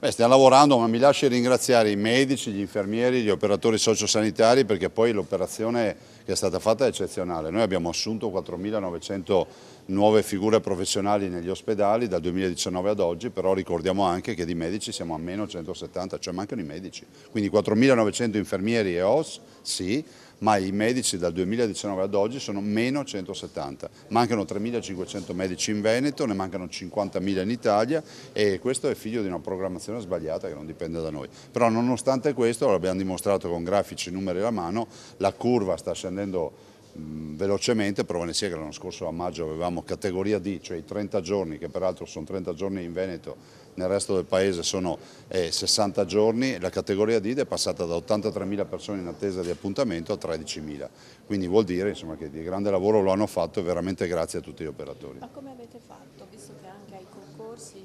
Beh, stiamo lavorando, ma mi lasci ringraziare i medici, gli infermieri, gli operatori sociosanitari, perché poi l'operazione che è stata fatta è eccezionale. Noi abbiamo assunto 4.900 nuove figure professionali negli ospedali dal 2019 ad oggi, però ricordiamo anche che di medici siamo a meno 170, cioè mancano i medici. Quindi 4.900 infermieri e OS, sì, ma i medici dal 2019 ad oggi sono meno 170. Mancano 3.500 medici in Veneto, ne mancano 50.000 in Italia e questo è figlio di una programmazione sbagliata che non dipende da noi. Però nonostante questo, l'abbiamo dimostrato con grafici, numeri alla mano, la curva sta scendendo velocemente. Prova ne sia che l'anno scorso a maggio avevamo categoria D, cioè i 30 giorni, che peraltro sono 30 giorni in Veneto, nel resto del paese sono 60 giorni, la categoria D è passata da 83.000 persone in attesa di appuntamento a 13.000, quindi vuol dire insomma, che di grande lavoro lo hanno fatto, veramente grazie a tutti gli operatori. Ma come avete fatto, visto che anche ai concorsi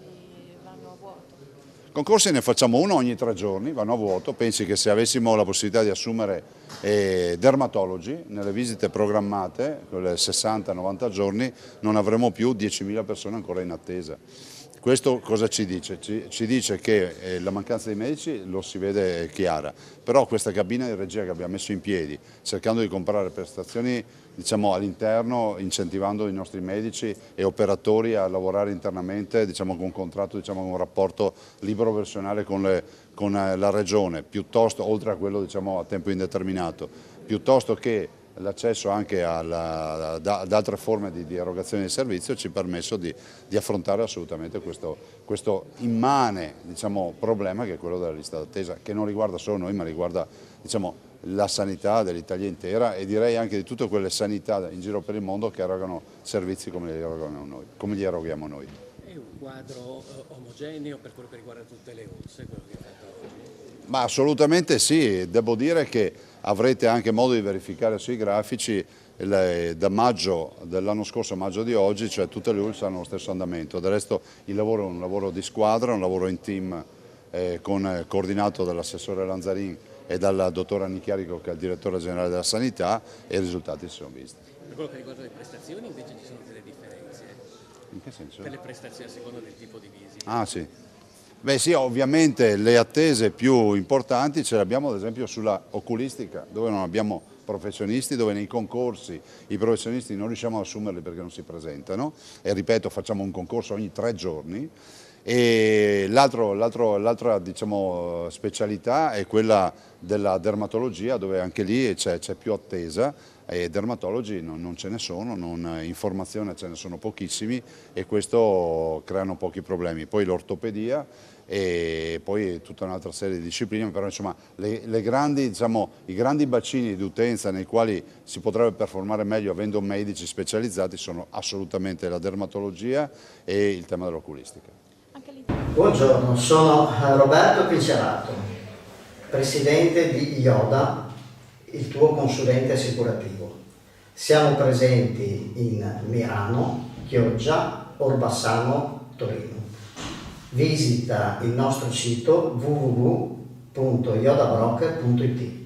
vanno a vuoto? Concorsi ne facciamo uno ogni 3 giorni, vanno a vuoto. Pensi che se avessimo la possibilità di assumere dermatologi nelle visite programmate, quelle 60-90 giorni, non avremo più 10.000 persone ancora in attesa. Questo cosa ci dice? Ci dice che la mancanza di medici lo si vede chiara, però questa cabina di regia che abbiamo messo in piedi, cercando di comprare prestazioni diciamo, all'interno, incentivando i nostri medici e operatori a lavorare internamente diciamo, con un contratto, diciamo, con un rapporto libero professionale con la Regione, piuttosto, oltre a quello diciamo, a tempo indeterminato, piuttosto che l'accesso anche ad altre forme di erogazione di servizio ci ha permesso di affrontare assolutamente questo immane diciamo, problema che è quello della lista d'attesa, che non riguarda solo noi ma riguarda diciamo, la sanità dell'Italia intera e direi anche di tutte quelle sanità in giro per il mondo che erogano servizi come li eroghiamo noi. È un quadro omogeneo per quello che riguarda tutte le OSS, quello che è fatto oggi? Ma assolutamente sì, devo dire che avrete anche modo di verificare sui grafici da maggio dell'anno scorso a maggio di oggi, cioè tutte le ULSS hanno lo stesso andamento. Del resto il lavoro è un lavoro di squadra, un lavoro in team coordinato dall'assessore Lanzarin e dal dottor Annichiarico che è il direttore generale della sanità e i risultati si sono visti. Per quello che riguarda le prestazioni invece ci sono delle differenze. In che senso? Per le prestazioni a seconda del tipo di visita. Ah sì. Beh sì, ovviamente le attese più importanti ce le abbiamo ad esempio sulla oculistica, dove non abbiamo professionisti, dove nei concorsi i professionisti non riusciamo ad assumerli perché non si presentano e ripeto facciamo un concorso ogni 3 giorni e l'altra diciamo, specialità è quella della dermatologia dove anche lì c'è più attesa e dermatologi non ce ne sono, informazione ce ne sono pochissimi e questo creano pochi problemi. Poi l'ortopedia e poi tutta un'altra serie di discipline, però insomma diciamo, i grandi bacini di utenza nei quali si potrebbe performare meglio avendo medici specializzati sono assolutamente la dermatologia e il tema dell'oculistica. Buongiorno, sono Roberto Pincerato, presidente di IODA, il tuo consulente assicurativo. Siamo presenti in Mirano, Chioggia, Orbassano, Torino. Visita il nostro sito www.iodabroker.it.